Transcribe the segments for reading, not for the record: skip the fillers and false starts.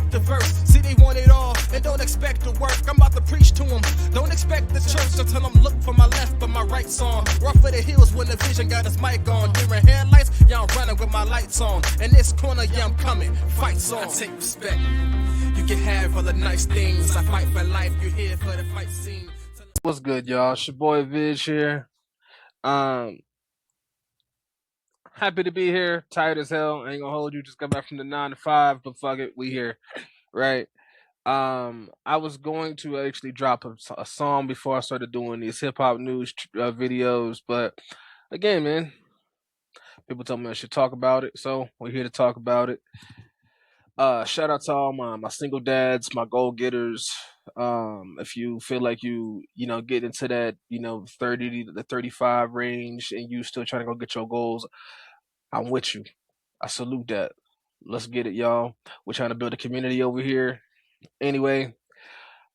respect the verse. See, they want it all and don't expect the work. I'm about to preach to them. Don't expect the church to tell them look for my left, but my right's on. Rough of the hills when the vision got his mic on. During headlights, yeah, I'm running with my lights on. In this corner, yeah, I'm coming. Fights on. I take respect. You can have all the nice things. I fight for life. You're here for the fight scene. What's good, y'all? It's your boy Viz here. Happy to be here. Tired as hell. I ain't gonna hold you. Just got back from the 9 to 5, but fuck it, we here, right? I was going to actually drop a song before I started doing these hip hop news videos, but again, man, people told me I should talk about it, so we're here to talk about it. Shout out to all my single dads, my goal getters. If you feel like you get into that 30 to 35 range and you still trying to go get your goals, I'm with you. I salute that. Let's get it, y'all. We're trying to build a community over here. Anyway,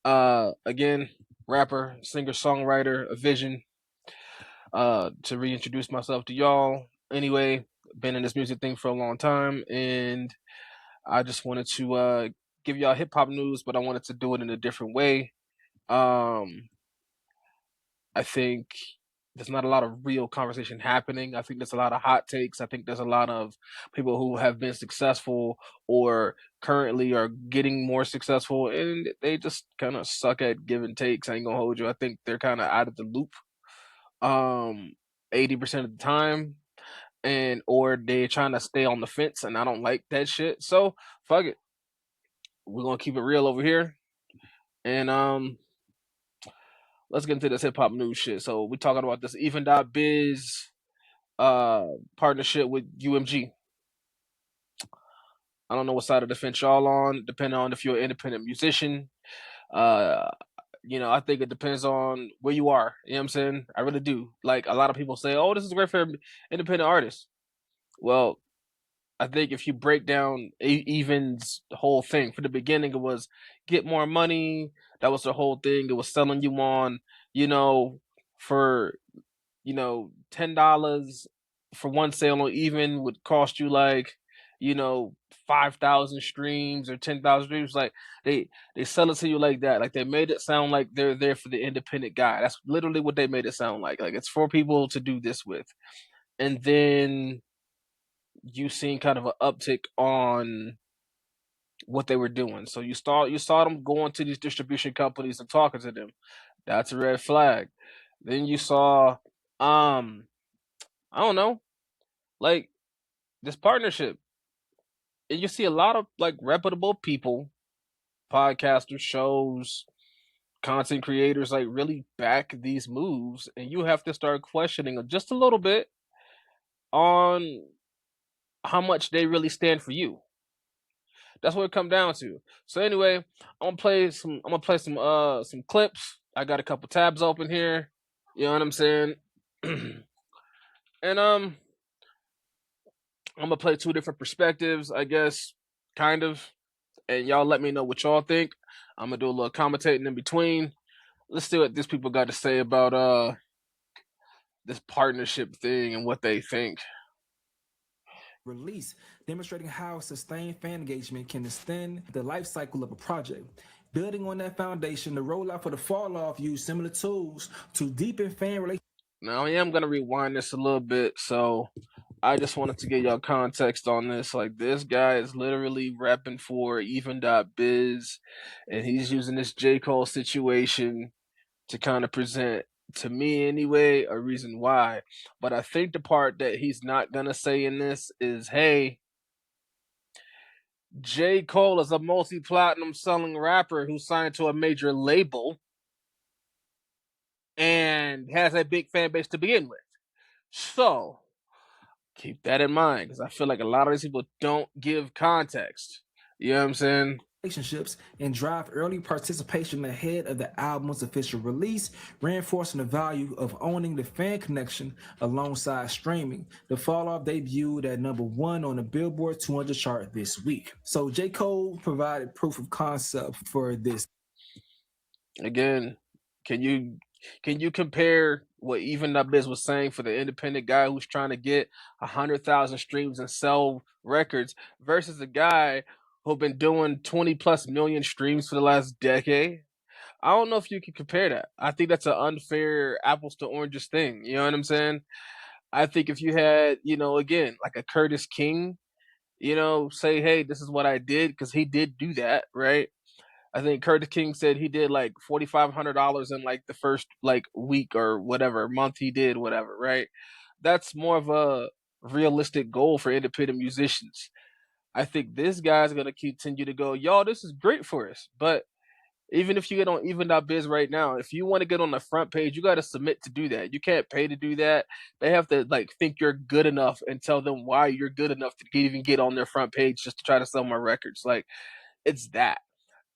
again, rapper, singer, songwriter, Avyzion. To reintroduce myself to y'all. Anyway, been in this music thing for a long time, and I just wanted to give y'all hip hop news, but I wanted to do it in a different way. I think there's not a lot of real conversation happening. I think there's a lot of hot takes. I think there's a lot of people who have been successful or currently are getting more successful, and they just kind of suck at giving takes. I ain't gonna hold you. I think they're kind of out of the loop 80% of the time, and or they're trying to stay on the fence, and I don't like that shit. So fuck it. We're gonna keep it real over here. And let's get into this hip hop news shit. So we're talking about this even.biz partnership with UMG. I don't know what side of the fence y'all on, depending on if you're an independent musician. I think it depends on where you are. You know what I'm saying? I really do. Like, a lot of people say, oh, this is great for independent artists. Well, I think if you break down Even's whole thing, from the beginning, it was get more money. That was the whole thing. It was selling you on, for, $10 for one sale on Even would cost you like, 5,000 streams or 10,000 streams. Like, they sell it to you like that. Like, they made it sound like they're there for the independent guy. That's literally what they made it sound like. Like, it's for people to do this with. And then you seen kind of an uptick on what they were doing. So you saw them going to these distribution companies and talking to them. That's a red flag. Then you saw I don't know, like, this partnership. And you see a lot of like reputable people, podcasters, shows, content creators, like, really back these moves, and you have to start questioning them just a little bit on how much they really stand for you. That's what it come down to. So anyway, I'm gonna play some clips. I got a couple tabs open here. You know what I'm saying? And I'm gonna play two different perspectives, I guess, kind of. And y'all let me know what y'all think. I'm gonna do a little commentating in between. Let's see what these people got to say about this partnership thing and what they think. Release, demonstrating how sustained fan engagement can extend the life cycle of a project. Building on that foundation, the rollout for the fall off use similar tools to deepen fan relations. Now I am gonna rewind this a little bit, so I just wanted to get y'all context on this. Like, this guy is literally repping for even.biz, and he's using this J. Cole situation to kind of present, to me anyway, a reason why. But I think the part that he's not gonna say in this is, hey, J. Cole is a multi-platinum selling rapper who signed to a major label and has a big fan base to begin with. So keep that in mind, because I feel like a lot of these people don't give context. You know what I'm saying? Relationships and drive early participation ahead of the album's official release, reinforcing the value of owning the fan connection alongside streaming. The Fall Off debuted at #1 on the Billboard 200 chart this week. So J. Cole provided proof of concept for this. Again, can you compare what even.biz was saying for the independent guy who's trying to get 100,000 streams and sell records versus a guy who've been doing 20+ million streams for the last decade. I don't know if you can compare that. I think that's an unfair apples to oranges thing. You know what I'm saying? I think if you had, again, like a Curtis King, say, hey, this is what I did, because he did do that, right? I think Curtis King said he did like $4,500 in like the first like week or whatever month he did, whatever, right? That's more of a realistic goal for independent musicians. I think this guy's gonna continue to go, y'all, this is great for us. But even if you get on even.biz right now, if you want to get on the front page, you got to submit to do that. You can't pay to do that. They have to like think you're good enough and tell them why you're good enough to even get on their front page just to try to sell my records. Like, it's that.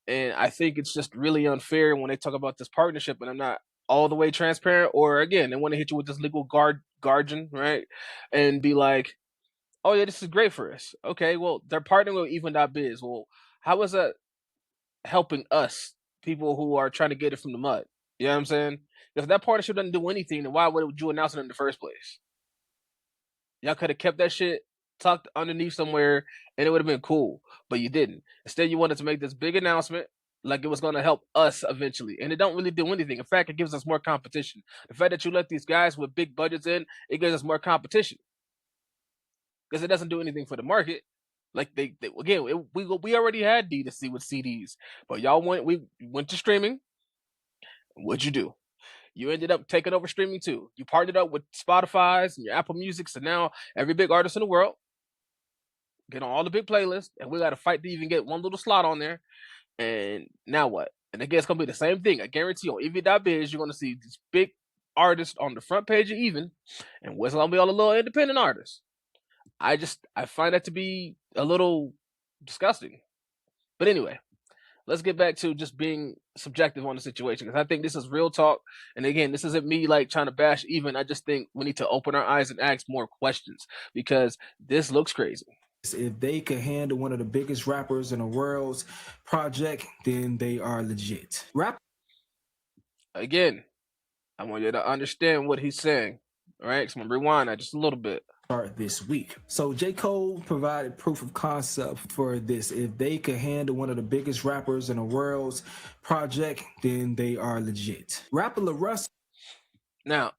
And I think it's just really unfair when they talk about this partnership and I'm not all the way transparent, or again, they want to hit you with this legal guardian, right? And be like, oh yeah, this is great for us. Okay, well, they're partnering with even.biz. Well, how is that helping us, people who are trying to get it from the mud? You know what I'm saying? If that partnership doesn't do anything, then why would you announce it in the first place? Y'all could have kept that shit tucked underneath somewhere and it would have been cool, but you didn't. Instead, you wanted to make this big announcement like it was going to help us eventually, and it don't really do anything. In fact, it gives us more competition. The fact that you let these guys with big budgets in, it gives us more competition because it doesn't do anything for the market. Like we already had D2C with CDs, but we went to streaming. What'd you do? You ended up taking over streaming too. You partnered up with Spotify's and your Apple Music, so now every big artist in the world get on all the big playlists, and we got to fight to even get one little slot on there. And now what? And again, it's gonna be the same thing. I guarantee on even.biz, you're gonna see these big artists on the front page of Even, and what's gonna be all the little independent artists. I find that to be a little disgusting. But anyway, let's get back to just being subjective on the situation, because I think this is real talk. And again, this isn't me like trying to bash Even. I just think we need to open our eyes and ask more questions, because this looks crazy. If they could handle one of the biggest rappers in the world's project, then they are legit. Again, I want you to understand what he's saying. All right, so I'm gonna rewind that just a little bit. Start this week. So J. Cole provided proof of concept for this. If they could handle one of the biggest rappers in the world's project, then they are legit. Rapper La Russell. Now,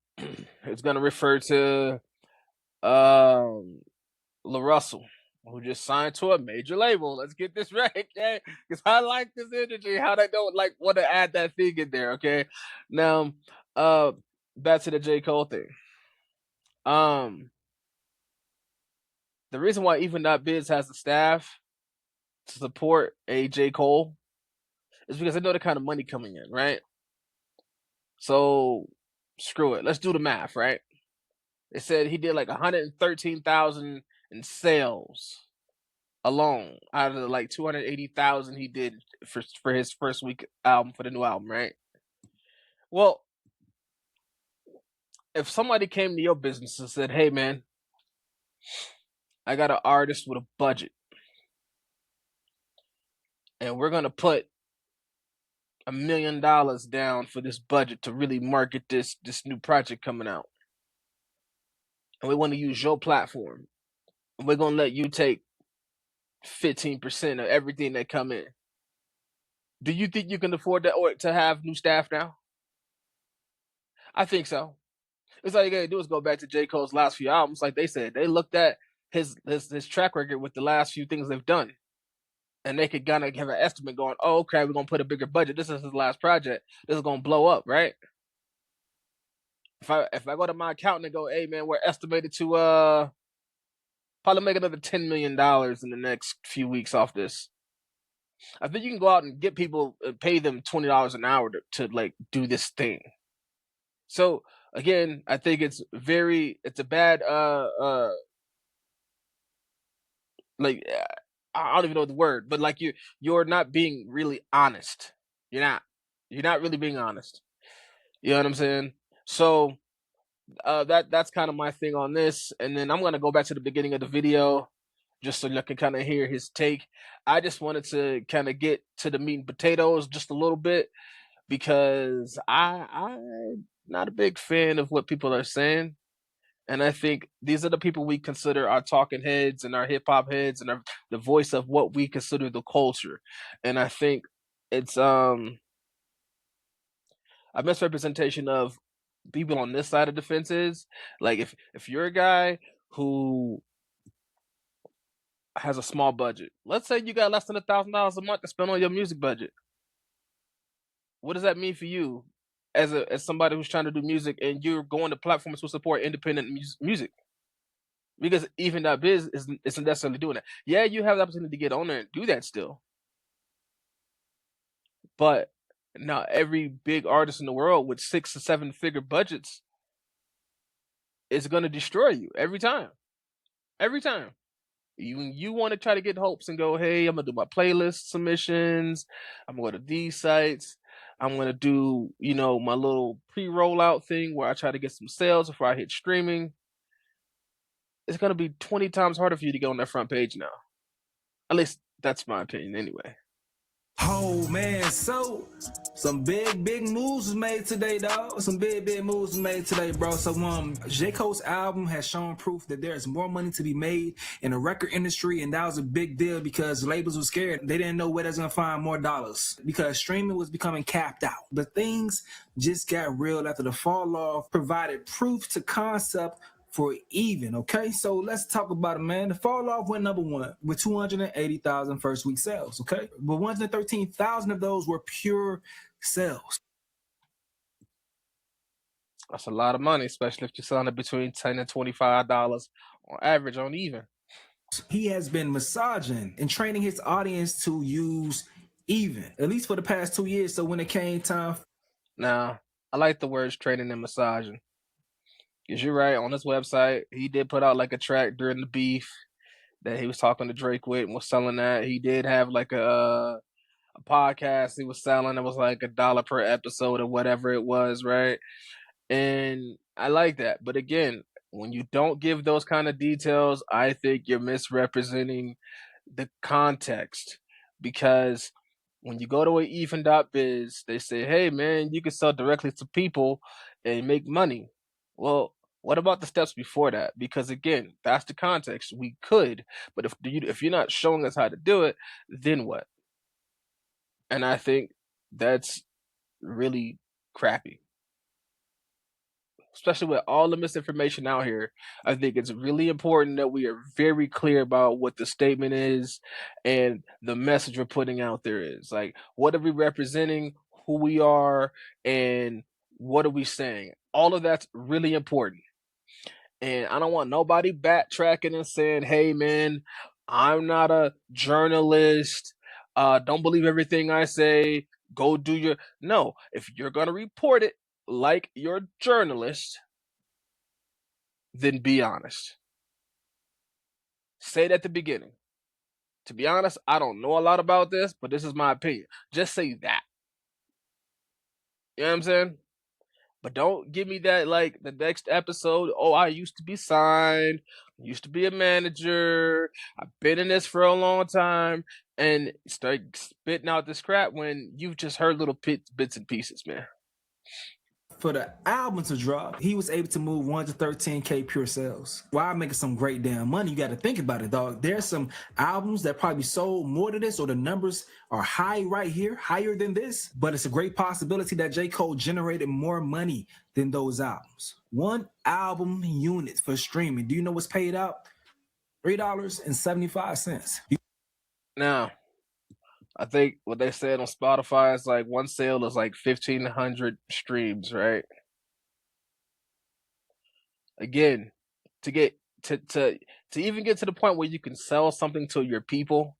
it's gonna refer to La Russell, who just signed to a major label. Let's get this right, okay? Because I like this energy, how they don't like want to add that thing in there, okay? Now, back to the J. Cole thing. The reason why even.biz has the staff to support a J. Cole is because they know the kind of money coming in, right? So screw it. Let's do the math, right? They said he did like 113,000 in sales alone out of the like 280,000 he did for his first week album, for the new album, right? Well, if somebody came to your business and said, hey man, I got an artist with a budget, and we're gonna put $1 million down for this budget to really market this new project coming out, and we want to use your platform, and we're gonna let you take 15% of everything that come in. Do you think you can afford that, or to have new staff now? I think so. It's all you gotta do is go back to J. Cole's last few albums. Like they said, they looked at his track record with the last few things they've done, and they could kind of have an estimate going, oh, okay, we're gonna put a bigger budget. This is his last project. This is gonna blow up, right? If I go to my accountant and go, hey man, we're estimated to probably make another $10 million in the next few weeks off this, I think you can go out and get people, pay them $20 an hour to like do this thing. So again, I think it's a bad like I don't even know the word, but like you're not being really honest. You're not really being honest. You know what I'm saying? So that's kind of my thing on this. And then I'm gonna go back to the beginning of the video just so you can kind of hear his take. I just wanted to kind of get to the meat and potatoes just a little bit, because I'm not a big fan of what people are saying. And I think these are the people we consider our talking heads and our hip hop heads and the voice of what we consider the culture. And I think it's a misrepresentation of people on this side of the fence is like if you're a guy who has a small budget, let's say you got less than $1,000 a month to spend on your music budget. What does that mean for you as somebody who's trying to do music and you're going to platforms to support independent music? Because even.biz isn't necessarily doing that. Yeah, you have the opportunity to get on there and do that still. But now every big artist in the world with 6 to 7 figure budgets is going to destroy you every time. Every time. You want to try to get hopes and go, hey, I'm going to do my playlist submissions. I'm going to go to these sites. I'm going to do, my little pre-rollout thing where I try to get some sales before I hit streaming. It's going to be 20 times harder for you to get on that front page now. At least that's my opinion anyway. Oh man, so some big moves was made today, dog. Some big moves was made today, bro. So J. Cole's album has shown proof that there's more money to be made in the record industry, and that was a big deal because labels were scared. They didn't know where they're gonna find more dollars because streaming was becoming capped out. But things just got real after the fall off provided proof to concept for even, okay? So let's talk about it, man. The fall off went number 1 with 280,000 first week sales, okay? But 113,000 of those were pure sales. That's a lot of money, especially if you're selling it between $10 and $25 on average on even. He has been massaging and training his audience to use even, at least for the past 2 years. So when it came time... Now, I like the words training and massaging. Because you're right, on his website, he did put out like a track during the beef that he was talking to Drake with and was selling that. He did have like a podcast he was selling. It was like $1 per episode or whatever it was, right? And I like that. But again, when you don't give those kind of details, I think you're misrepresenting the context. Because when you go to even.biz, they say, hey, man, you can sell directly to people and make money. Well, what about the steps before that? Because again, that's the context. We could, but if you're not showing us how to do it, then what? And I think that's really crappy. Especially with all the misinformation out here, I think it's really important that we are very clear about what the statement is and the message we're putting out there is. Like, what are we representing, who we are, and what are we saying? All of that's really important. And I don't want nobody backtracking and saying, hey, man, I'm not a journalist. Don't believe everything I say. Go do your... No, if you're going to report it like you're a journalist, then be honest. Say it at the beginning. To be honest, I don't know a lot about this, but this is my opinion. Just say that. You know what I'm saying? But don't give me that, like, the next episode, oh, I used to be signed, used to be a manager, I've been in this for a long time, and start spitting out this crap when you've just heard little bits and pieces, man. For the album to drop, he was able to move 113K pure sales while making some great damn money. You got to think about it, dog. There's some albums that probably sold more than this, or the numbers are high right here, higher than this. But it's a great possibility that J. Cole generated more money than those albums. One album unit for streaming. Do you know what's paid out? $3.75. Now, I think what they said on Spotify is like one sale is like 1,500 streams, right? Again, to get to even get to the point where you can sell something to your people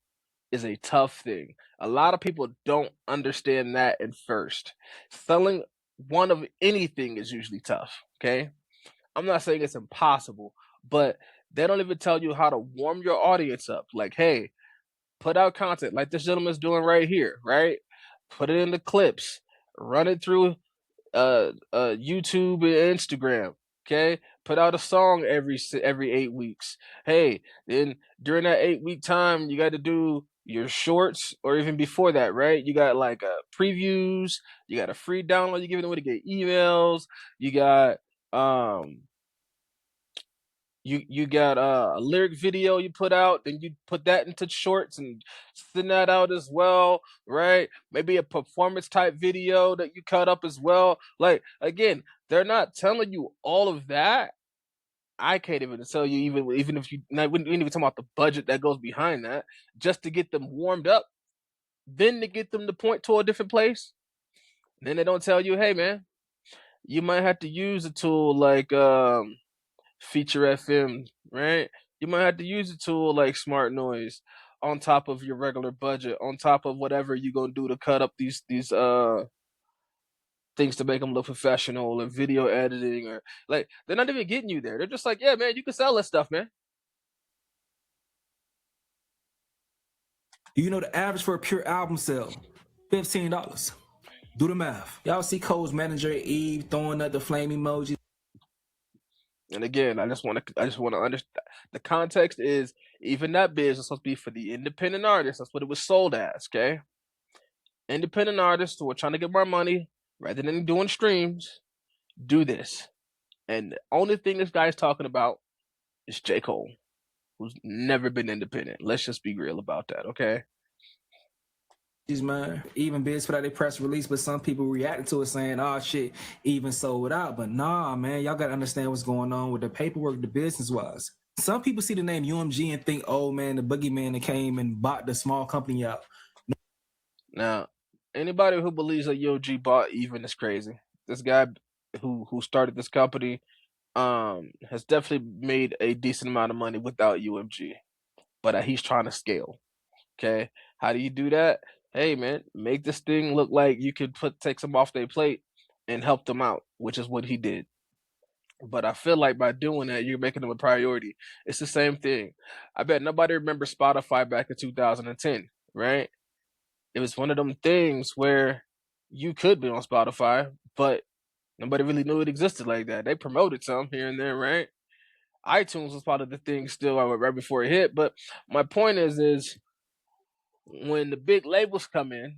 is a tough thing. A lot of people don't understand that at first. Selling one of anything is usually tough, okay? I'm not saying it's impossible, but they don't even tell you how to warm your audience up. Like, hey, put out content like this gentleman's doing right here, right? Put it in the clips, run it through YouTube and Instagram, okay? Put out a song every 8 weeks. Hey, then during that 8-week time, you got to do your shorts, or even before that, right? You got like previews, you got a free download, you give it away to get emails, you got you got a lyric video you put out, then you put that into shorts and send that out as well, right? Maybe a performance type video that you cut up as well. Like again, they're not telling you all of that. I can't even tell you even if you not we ain't even talking about the budget that goes behind that, just to get them warmed up, then to get them to point to a different place. Then they don't tell you, hey man, you might have to use a tool like Feature FM, right? You might have to use a tool like Smart Noise on top of your regular budget, on top of whatever you're gonna do to cut up these things to make them look professional, or video editing, or like they're not even getting you there. They're just like, yeah, man, you can sell this stuff, man. You know the average for a pure album sale, $15. Do the math. Y'all see Cole's manager Eve throwing up the flame emoji. And again, I just want to understand the context is even.biz is supposed to be for the independent artists. That's what it was sold as, okay? Independent artists who are trying to get more money rather than doing streams, do this. And the only thing this guy's talking about is J. Cole, who's never been independent. Let's just be real about that, okay? Man, even biz put out their press release, but some people reacted to it saying, "Oh shit, even sold out." But nah, man, y'all gotta understand what's going on with the paperwork, the business wise. Some people see the name UMG and think, "Oh man, the boogeyman that came and bought the small company out." Now, anybody who believes that UMG bought Even is crazy. This guy who started this company has definitely made a decent amount of money without UMG, but he's trying to scale. Okay, how do you do that? Hey man, make this thing look like you could take some off their plate and help them out, which is what he did. But I feel like by doing that, you're making them a priority. It's the same thing. I bet nobody remembers Spotify back in 2010, right? It was one of them things where you could be on Spotify, but nobody really knew it existed like that. They promoted some here and there, right? iTunes was part of the thing still right before it hit. But my point is when the big labels come in,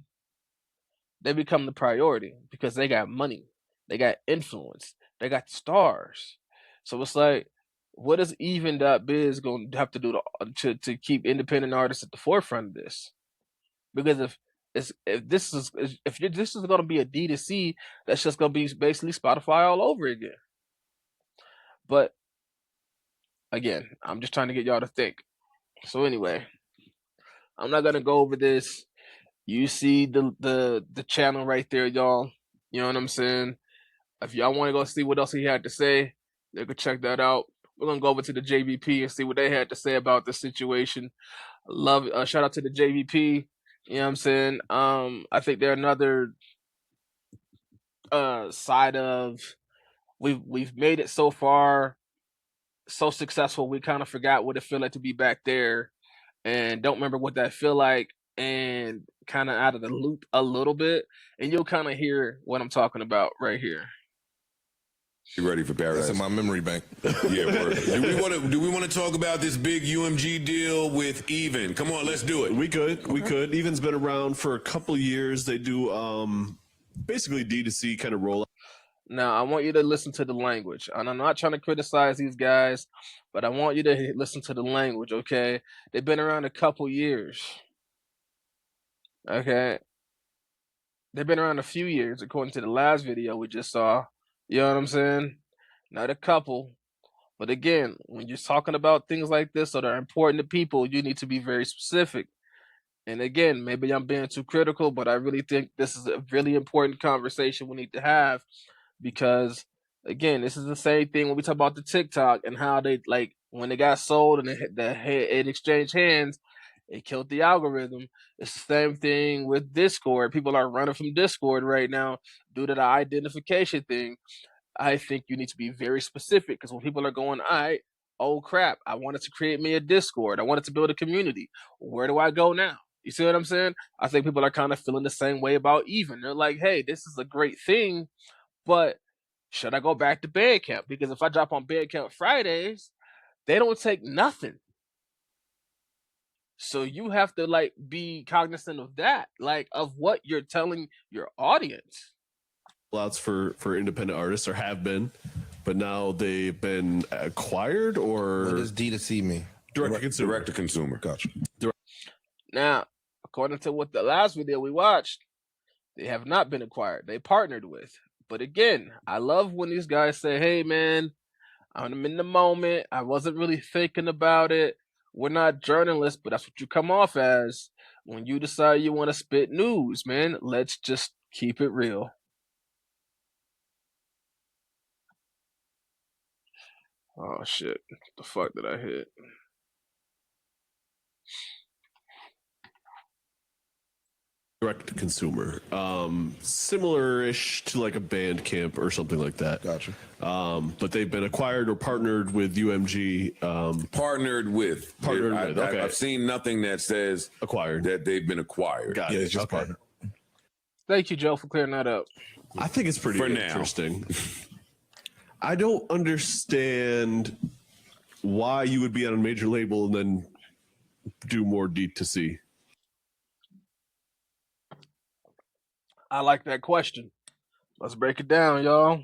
they become the priority because they got money, they got influence, they got stars. So it's like, what is even.biz going to have to do to keep independent artists at the forefront of this? Because if this is going to be a D2C, that's just going to be basically Spotify all over again. But again, I'm just trying to get y'all to think. So anyway, I'm not gonna go over this. You see the channel right there, y'all. You know what I'm saying? If y'all want to go see what else he had to say, you can check that out. We're gonna go over to the JVP and see what they had to say about the situation. Love, shout out to the JVP. You know what I'm saying? I think they're another side of we've made it so far, so successful. We kind of forgot what it feel like to be back there, and don't remember what that feel like, and kind of out of the loop a little bit. And you'll kind of hear what I'm talking about right here. You ready for paradise? That's in my memory bank. Yeah, word. Do we want to talk about this big UMG deal with Even? Come on, let's do it. We could. Even's been around for a couple years. They do basically D2C kind of roll. Now, I want you to listen to the language. And I'm not trying to criticize these guys, but I want you to listen to the language, okay? They've been around a couple years. Okay? They've been around a few years, according to the last video we just saw. You know what I'm saying? Not a couple. But again, when you're talking about things like this that are important to people, you need to be very specific. And again, maybe I'm being too critical, but I really think this is a really important conversation we need to have. Because again, this is the same thing when we talk about the TikTok and how they, like, when it got sold and it exchanged hands, it killed the algorithm. It's the same thing with Discord. People are running from Discord right now due to the identification thing. I think you need to be very specific, because when people are going, all right, oh crap, I wanted to create me a Discord. I wanted to build a community. Where do I go now? You see what I'm saying? I think people are kind of feeling the same way about Even. They're like, hey, this is a great thing, but should I go back to Bandcamp? Because if I drop on Bandcamp Fridays, they don't take nothing. So you have to, like, be cognizant of that, like, of what you're telling your audience. Outs for independent artists, or have been. but now they've been acquired, or What does D2C mean? direct to consumer? Direct to consumer. Gotcha. Now, according to what the last video we watched, they have not been acquired. They partnered with. But again, I love when these guys say, hey, man, I'm in the moment. I wasn't really thinking about it. We're not journalists, but that's what you come off as when you decide you want to spit news, man. Let's just keep it real. Oh, shit. What the fuck did I hit? Direct to consumer, similar-ish to like a Bandcamp or something like that. Gotcha. But they've been acquired or partnered with UMG. Partnered with. Okay. I've seen nothing that says Acquired. that they've been acquired. Got Yeah, it. it's just Okay. partner. Thank you, Joe, for clearing that up. I think it's pretty For now. interesting. I don't understand why you would be on a major label and then do more D2C. I like that question. Let's break it down, y'all.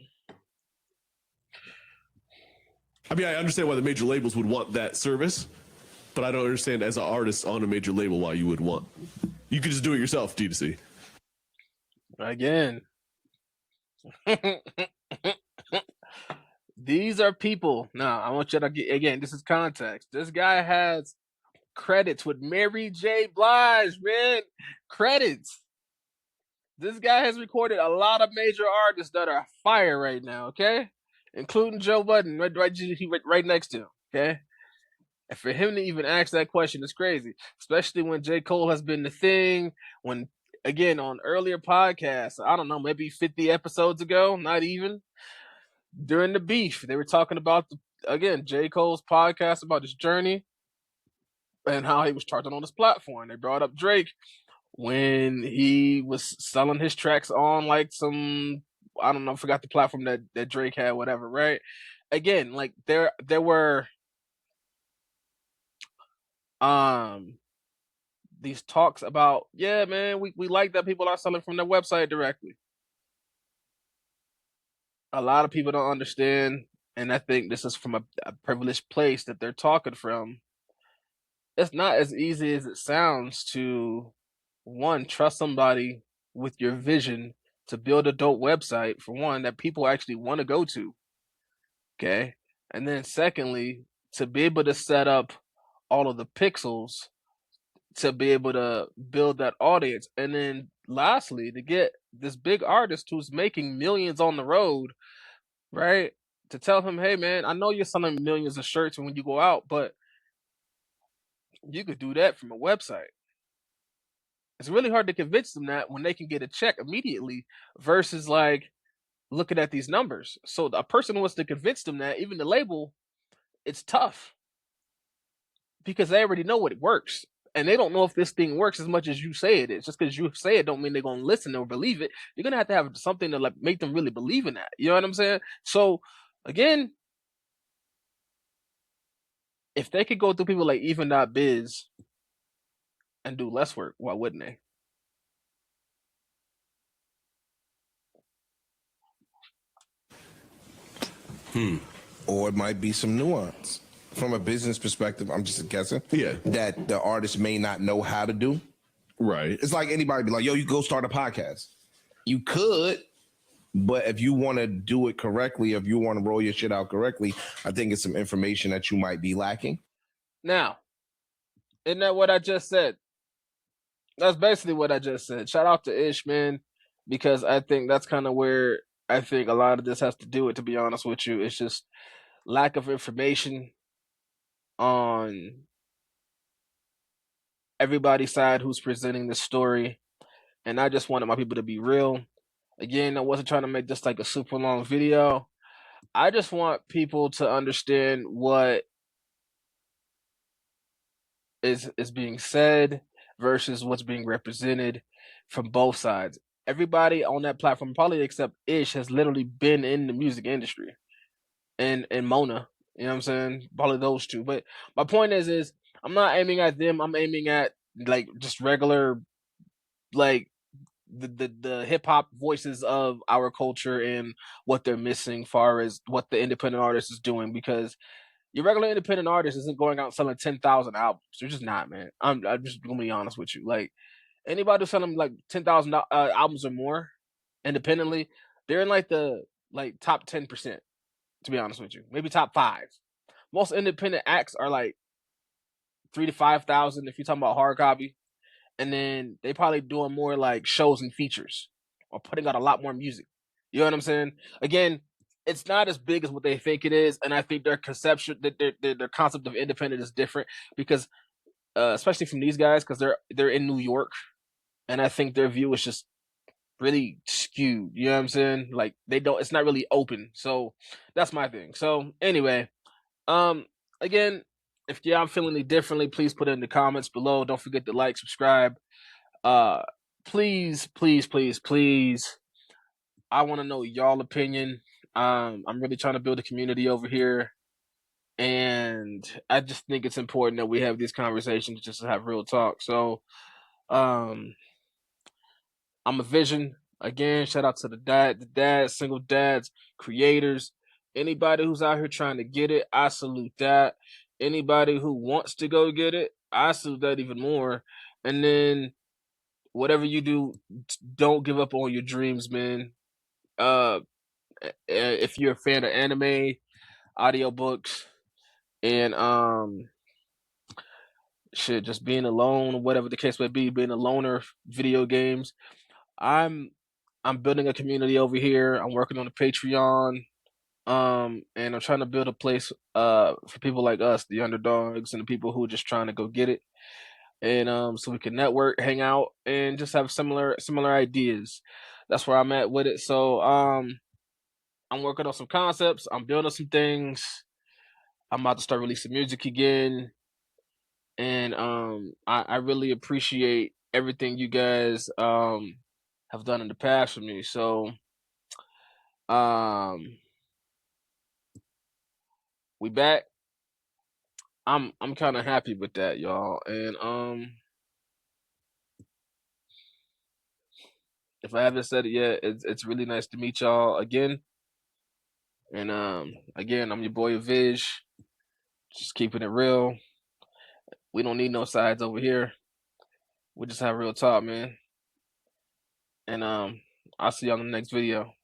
I mean, I understand why the major labels would want that service, but I don't understand as an artist on a major label why you would want. You could just do it yourself, D2C. Again. These are people. Now, I want you to get, again, this is context. This guy has credits with Mary J. Blige, man. Credits. This guy has recorded a lot of major artists that are fire right now, okay? Including Joe Budden, right next to him, okay? And for him to even ask that question is crazy, especially when J. Cole has been the thing. When, again, on earlier podcasts, I don't know, maybe 50 episodes ago, not even, during the beef, they were talking about, again, J. Cole's podcast about his journey and how he was charging on his platform. They brought up Drake when he was selling his tracks on like some, I don't know, I forgot the platform that Drake had, whatever, right? Again, like there were these talks about, yeah, man, we like that people are selling from their website directly. A lot of people don't understand, and I think this is from a privileged place that they're talking from. It's not as easy as it sounds to, one, trust somebody with your vision to build a dope website, for one, that people actually want to go to. Okay. And then secondly, to be able to set up all of the pixels to be able to build that audience. And then lastly, to get this big artist who's making millions on the road, right? To tell him, hey man, I know you're selling millions of shirts when you go out, but you could do that from a website. It's really hard to convince them that when they can get a check immediately versus like looking at these numbers. So a person wants to convince them that, even the label, it's tough because they already know what it works. And they don't know if this thing works as much as you say it is. Just because you say it don't mean they're going to listen or believe it. You're going to have something to like make them really believe in that. You know what I'm saying? So again, if they could go through people like even.biz and do less work, why wouldn't they? Or it might be some nuance. From a business perspective, I'm just guessing. Yeah. That the artist may not know how to do. Right. It's like anybody be like, yo, you go start a podcast. You could, but if you want to do it correctly, if you want to roll your shit out correctly, I think it's some information that you might be lacking. Now, isn't that what I just said? That's basically what I just said. Shout out to Ish, man, because I think that's kind of where I think a lot of this has to do with, to be honest with you. It's just lack of information on everybody's side who's presenting this story. And I just wanted my people to be real. Again, I wasn't trying to make this like a super long video. I just want people to understand what is being said versus what's being represented from both sides. Everybody on that platform, probably except Ish, has literally been in the music industry. And Mona, you know what I'm saying? Probably those two. But my point is I'm not aiming at them. I'm aiming at like just regular, like the hip hop voices of our culture and what they're missing, far as what the independent artist is doing, because your regular independent artist isn't going out and selling 10,000 albums. They're just not, man. I'm just gonna be honest with you. Like anybody who's selling like 10,000 albums or more independently, they're in like the top 10%. To be honest with you, maybe top 5. Most independent acts are like 3 to 5,000 if you're talking about hard copy, and then they probably doing more like shows and features or putting out a lot more music. You know what I'm saying? Again, it's not as big as what they think it is, and I think their conception, their concept of independent is different because, especially from these guys, because they're in New York, and I think their view is just really skewed. You know what I'm saying? Like they don't. It's not really open. So that's my thing. So anyway, again, if y'all feeling any differently, please put it in the comments below. Don't forget to like, subscribe. Please, please, please, please. I want to know y'all opinion. I'm really trying to build a community over here, and I just think it's important that we have these conversations just to have real talk. So, I'm Avyzion. Again, shout out to the dads, single dads, creators, anybody who's out here trying to get it. I salute that. Anybody who wants to go get it, I salute that even more. And then whatever you do, don't give up on your dreams, man. If you're a fan of anime, audiobooks, and shit, just being alone, whatever the case may be, being a loner, video games. I'm building a community over here. I'm working on a Patreon. And I'm trying to build a place for people like us, the underdogs, and the people who are just trying to go get it. And so we can network, hang out, and just have similar ideas. That's where I'm at with it. So I'm working on some concepts. I'm building some things. I'm about to start releasing music again. And I really appreciate everything you guys have done in the past for me. So we back. I'm kind of happy with that, y'all. And if I haven't said it yet, it's really nice to meet y'all again. And again, I'm your boy Avyzion. Just keeping it real. We don't need no sides over here. We just have real talk, man. And I'll see y'all in the next video.